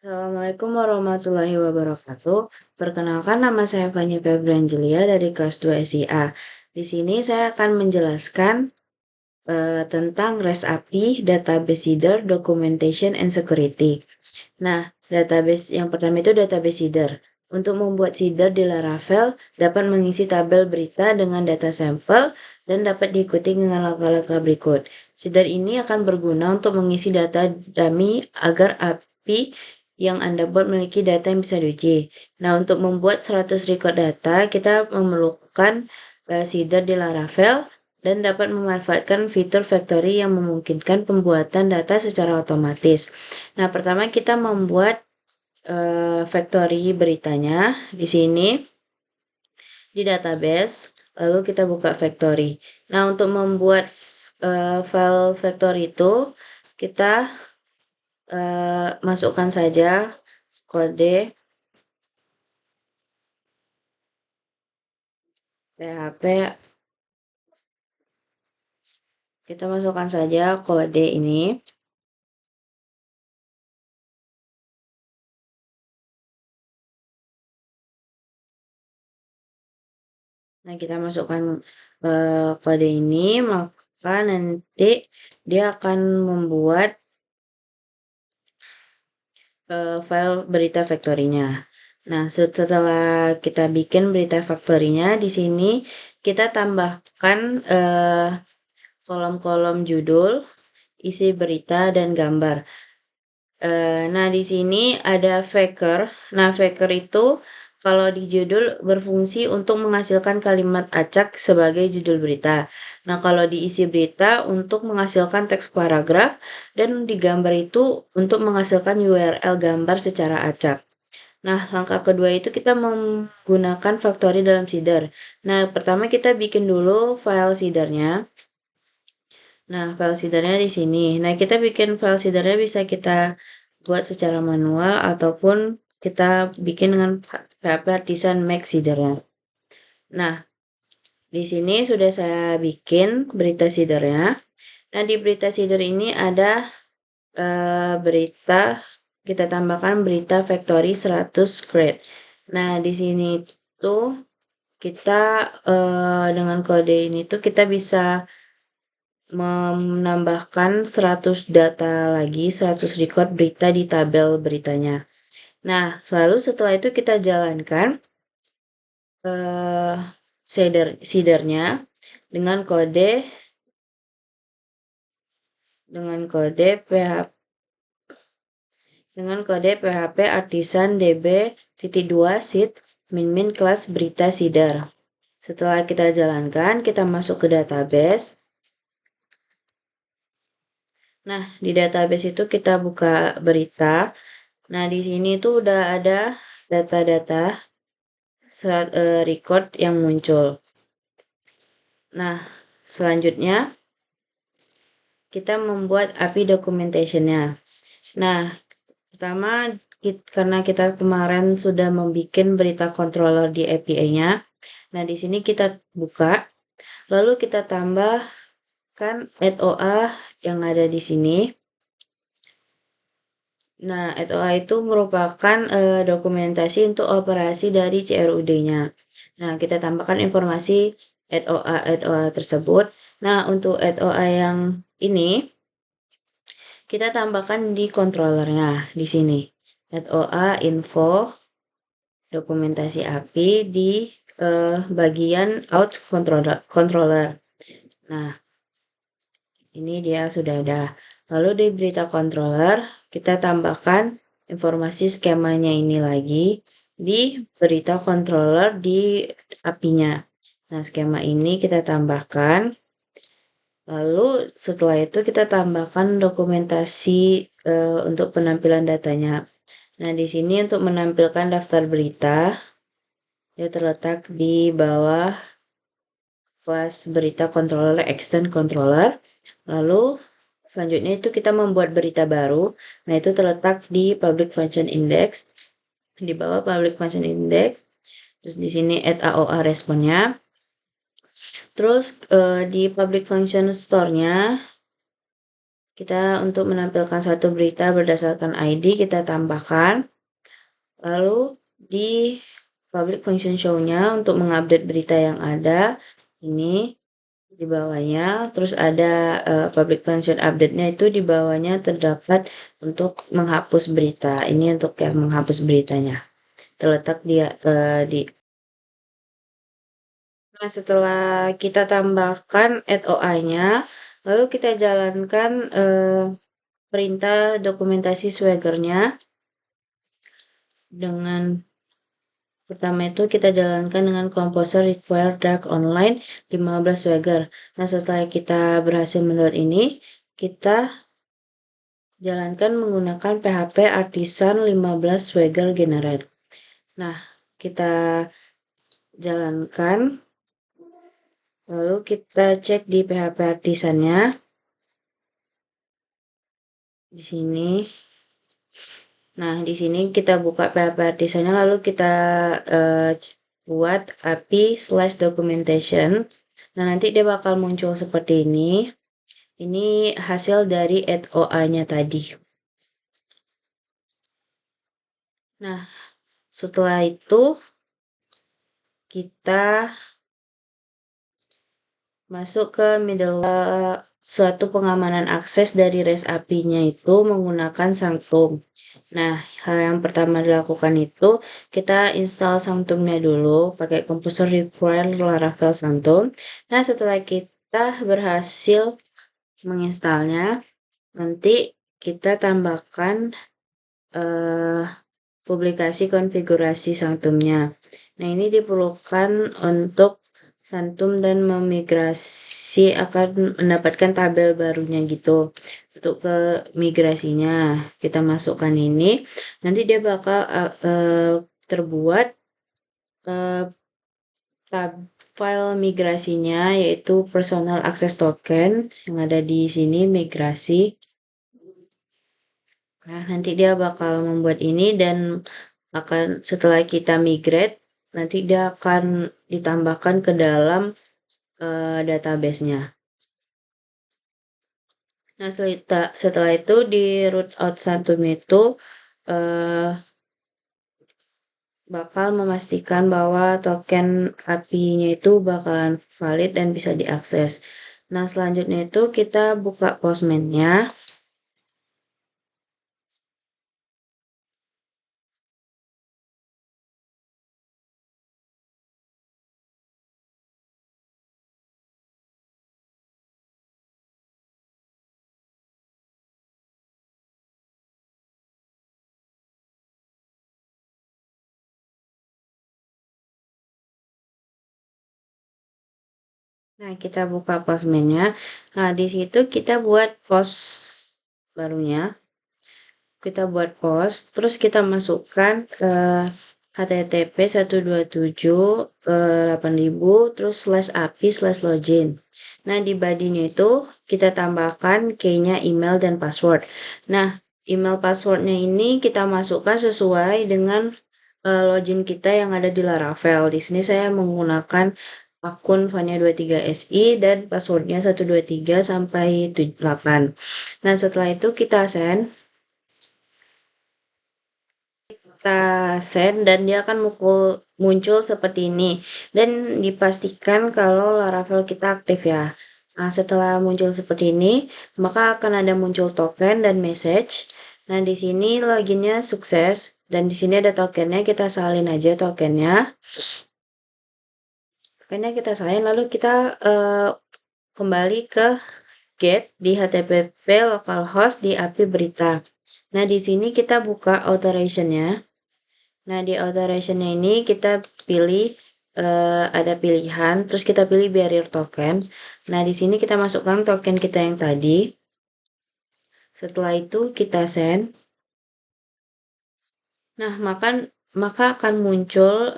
Assalamualaikum warahmatullahi wabarakatuh. Perkenalkan, nama saya Fanya Febriangelia dari kelas 2 SIA. Di sini saya akan menjelaskan tentang REST API, Database Header, Documentation, and Security. Nah, database yang pertama itu database header. Untuk membuat header di Laravel dapat mengisi tabel berita dengan data sampel dan dapat diikuti dengan langkah-langkah berikut. Header ini akan berguna untuk mengisi data dummy agar API yang Anda buat memiliki data yang bisa diuji. Nah, untuk membuat 100 record data, kita memerlukan header di Laravel dan dapat memanfaatkan fitur factory yang memungkinkan pembuatan data secara otomatis. Nah, pertama kita membuat factory beritanya di sini di database, lalu kita buka factory. Nah, untuk membuat file factory itu kita masukkan saja kode PHP. Kita masukkan saja kode ini. Nah, kita masukkan kode ini, maka nanti dia akan membuat file berita factory-nya. Nah, setelah kita bikin berita factory-nya, di sini kita tambahkan kolom-kolom judul, isi berita, dan gambar. Nah, di sini ada Faker. Nah, Faker itu kalau di judul berfungsi untuk menghasilkan kalimat acak sebagai judul berita. Nah, kalau di isi berita untuk menghasilkan teks paragraf, dan di gambar itu untuk menghasilkan URL gambar secara acak. Nah, langkah kedua itu kita menggunakan factory dalam seeder. Nah, pertama kita bikin dulu file seedernya. Nah, file seedernya di sini. Nah, kita bikin file seedernya bisa kita buat secara manual ataupun kita bikin dengan PHP Artisan Make seedernya. Nah, di sini sudah saya bikin berita seedernya. Nah, di berita seeder ini ada berita, kita tambahkan berita factory 100 grade. Nah, di sini tuh kita dengan kode ini tuh kita bisa menambahkan 100 data lagi, 100 record berita di tabel beritanya. Nah, lalu setelah itu kita jalankan seedernya dengan kode PHP Artisan DB.2 seed min kelas berita seeder. Setelah kita jalankan, kita masuk ke database. Nah, di database itu kita buka berita. Nah, di sini tuh udah ada data-data record yang muncul. Nah, selanjutnya kita membuat API documentation-nya. Nah, pertama karena kita kemarin sudah membuat berita controller di API-nya. Nah, di sini kita buka, lalu kita tambahkan @OA yang ada di sini. Nah, @OA itu merupakan dokumentasi untuk operasi dari CRUD-nya. Nah, kita tambahkan informasi @OA tersebut. Nah, untuk @OA yang ini kita tambahkan di controllernya di sini. @OA info dokumentasi API di bagian out controller. Nah, ini dia sudah ada. Lalu di berita controller, kita tambahkan informasi skemanya ini lagi di berita controller di API-nya. Nah, skema ini kita tambahkan. Lalu setelah itu kita tambahkan dokumentasi untuk penampilan datanya. Nah, di sini untuk menampilkan daftar berita, dia terletak di bawah kelas berita controller, extend controller. Lalu selanjutnya itu kita membuat berita baru. Nah, itu terletak di public function index, di bawah public function index. Terus di sini @AOA responnya. Terus di public function store-nya kita untuk menampilkan satu berita berdasarkan ID kita tambahkan. Lalu di public function show-nya untuk mengupdate berita yang ada, ini di bawahnya, terus ada public function update-nya itu di bawahnya terdapat untuk menghapus berita. Ini untuk yang menghapus beritanya. Terletak di. Nah, setelah kita tambahkan add OI-nya, lalu kita jalankan perintah dokumentasi Swagger-nya dengan pertama itu kita jalankan dengan Composer require dark online 15 Swagger. Nah, setelah kita berhasil mendownload ini, kita jalankan menggunakan PHP Artisan 15 Swagger generate. Nah, kita jalankan, lalu kita cek di PHP Artisannya. Di sini. Nah, di sini kita buka PHP Artisannya, lalu kita buat api/documentation. Nah, nanti dia bakal muncul seperti ini. Ini hasil dari add OI-nya tadi. Nah, setelah itu kita masuk ke middleware suatu pengamanan akses dari REST API-nya itu menggunakan Sanctum. Nah, hal yang pertama dilakukan itu kita install Sanctum-nya dulu pakai Composer require Laravel Sanctum. Nah, setelah kita berhasil menginstalnya, nanti kita tambahkan publikasi konfigurasi Sanctum-nya. Nah, ini diperlukan untuk Sanctum dan memigrasi akan mendapatkan tabel barunya gitu. Untuk ke migrasinya, kita masukkan ini. Nanti dia bakal terbuat file migrasinya yaitu personal access token yang ada di sini migrasi. Nah, nanti dia bakal membuat ini dan akan setelah kita migrate, nanti dia akan ditambahkan ke dalam database-nya. Nah, setelah itu di root out Sanctum itu bakal memastikan bahwa token API-nya itu bakalan valid dan bisa diakses. Nah, selanjutnya itu kita buka Postman-nya. Nah, kita buka Postman-nya. Nah, di situ kita buat post barunya. Kita buat post, terus kita masukkan http 127.8000 terus /api/login. Nah, di body-nya itu kita tambahkan key-nya email dan password. Nah, email passwordnya ini kita masukkan sesuai dengan login kita yang ada di Laravel. Di sini saya menggunakan akun Vania23SI dan passwordnya 123 sampai 8. Nah, setelah itu kita send. Kita send dan dia akan muncul seperti ini dan dipastikan kalau Laravel kita aktif ya. Nah, setelah muncul seperti ini, maka akan ada muncul token dan message. Nah, di sini loginnya sukses dan di sini ada tokennya, kita salin aja tokennya. Tokennya kita salin lalu kita kembali ke get di http localhost di API berita. Nah, di sini kita buka authorization-nya. Nah, di authorization-nya ini kita pilih ada pilihan, terus kita pilih barrier token. Nah, di sini kita masukkan token kita yang tadi. Setelah itu kita send. Nah, maka akan muncul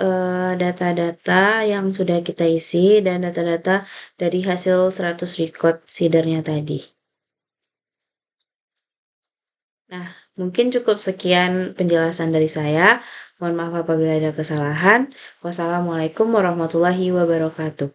data-data yang sudah kita isi dan data-data dari hasil 100 record seedernya tadi. Nah, mungkin cukup sekian penjelasan dari saya. Mohon maaf apabila ada kesalahan. Wassalamualaikum warahmatullahi wabarakatuh.